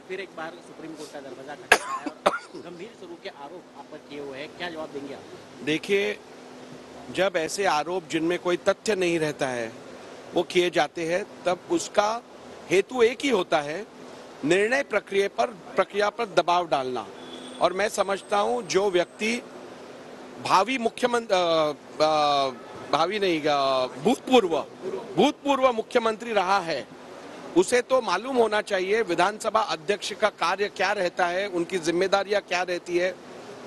फिर एक बार supreme court का दरवाजा खटखटाया है और गंभीर स्वरूप के आरोप आप पर किए हुए हैं, क्या जवाब देंगे आप? देखिए, जब ऐसे आरोप जिनमें कोई तथ्य नहीं रहता है वो किए जाते हैं, तब उसका हेतु एक ही होता है, निर्णय प्रक्रिया पर दबाव डालना। और मैं समझता हूं जो व्यक्ति भावी मुख्यमंत्री भावी नहीं भूतपूर्व मुख्यमंत्री रहा है, उसे तो मालूम होना चाहिए विधानसभा अध्यक्ष का कार्य क्या रहता है, उनकी जिम्मेदारियां क्या रहती है।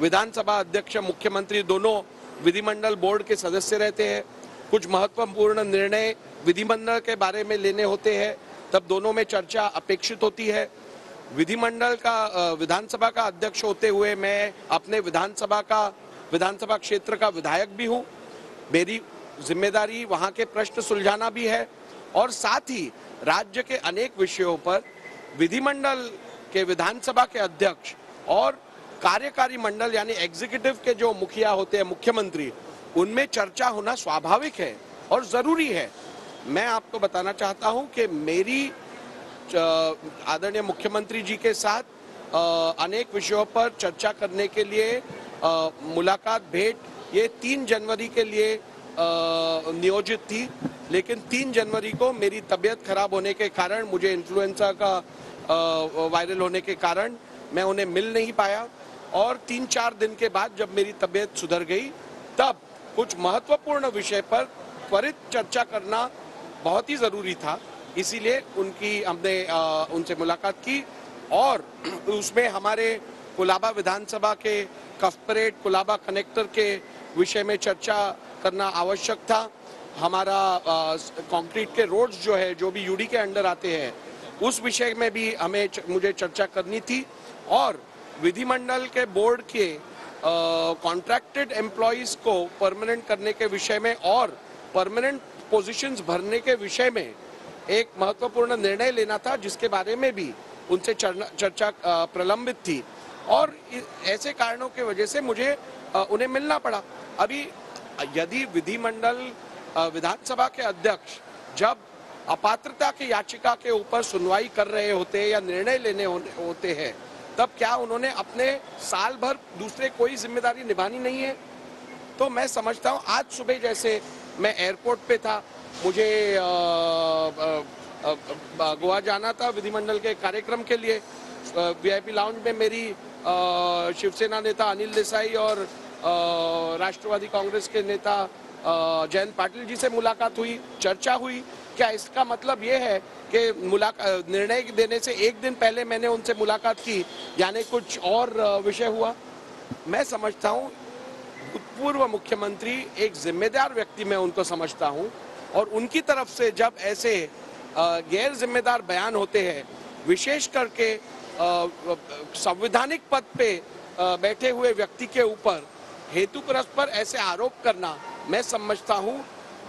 विधानसभा अध्यक्ष मुख्यमंत्री दोनों विधिमंडल बोर्ड के सदस्य रहते हैं। कुछ महत्वपूर्ण निर्णय विधिमंडल के बारे में लेने होते हैं, तब दोनों में चर्चा अपेक्षित होती है। विधानसभा का अध्यक्ष होते हुए मैं अपने विधानसभा क्षेत्र का विधायक भी हूं। मेरी जिम्मेदारी वहां के प्रश्न सुलझाना भी है और साथ ही राज्य के अनेक विषयों पर विधिमंडल के विधानसभा के अध्यक्ष और कार्यकारी मंडल यानी एग्जीक्यूटिव के जो मुखिया होते हैं, मुख्यमंत्री, उनमें चर्चा होना स्वाभाविक है और जरूरी है। मैं आपको बताना चाहता हूं कि मेरी आदरणीय मुख्यमंत्री जी के साथ अनेक विषयों पर चर्चा करने के लिए मुलाकात भेंट ये 3 जनवरी के लिए नियोजित थी, लेकिन 3 जनवरी को मेरी तबीयत खराब होने के कारण, मुझे इन्फ्लुएंजा का वायरल होने के कारण मैं उन्हें मिल नहीं पाया और 3-4 दिन के बाद जब मेरी तबीयत सुधर गई, तब कुछ महत्वपूर्ण विषय पर त्वरित चर्चा करना बहुत ही जरूरी था। इसीलिए हमने उनसे मुलाकात की और उसमें हमारे कुलाबा विधानसभा के कफ्परेट कुलाबा कनेक्टर के विषय में चर्चा करना आवश्यक था। हमारा कंक्रीट के रोड्स जो है, जो भी यूडी के अंडर आते हैं, उस विषय में भी मुझे चर्चा करनी थी और विधिमंडल के बोर्ड के कॉन्ट्रैक्टेड एम्प्लॉइज को परमानेंट करने के विषय में और परमानेंट पोजीशंस भरने के विषय में एक महत्वपूर्ण निर्णय लेना था, जिसके बारे में भी उनसे चर्चा प्रलंबित थी और ऐसे कारणों की वजह से मुझे उन्हें मिलना पड़ा। अभी यदि विधानसभा के अध्यक्ष जब अपात्रता की याचिका के ऊपर सुनवाई कर रहे होते हैं या निर्णय लेने होते हैं, तब क्या उन्होंने अपने साल भर दूसरे कोई जिम्मेदारी निभानी नहीं है? तो मैं समझता हूं, आज सुबह जैसे मैं एयरपोर्ट पे था, मुझे गोवा जाना था विधिमंडल के कार्यक्रम के लिए। वीआईपी लाउंज में मेरी शिवसेना नेता अनिल देसाई और राष्ट्रवादी कांग्रेस के नेता जयंत पाटिल जी से मुलाकात हुई, चर्चा हुई। क्या इसका मतलब ये है कि निर्णय देने से एक दिन पहले मैंने उनसे मुलाकात की, यानी कुछ और विषय हुआ? मैं समझता हूं पूर्व मुख्यमंत्री एक जिम्मेदार व्यक्ति मैं उनको समझता हूं और उनकी तरफ से जब ऐसे गैर जिम्मेदार बयान होते हैं, विशेष करके संवैधानिक पद पे बैठे हुए व्यक्ति के ऊपर हेतु परस्पर ऐसे आरोप करना, मैं समझता हूं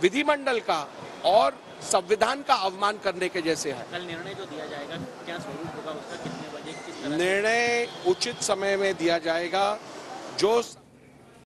विधिमंडल का और संविधान का अवमान करने के जैसे है। कल निर्णय जो दिया जाएगा, क्या स्वरूप होगा उसका, कितने बजे, किस तरह? निर्णय उचित समय में दिया जाएगा। जो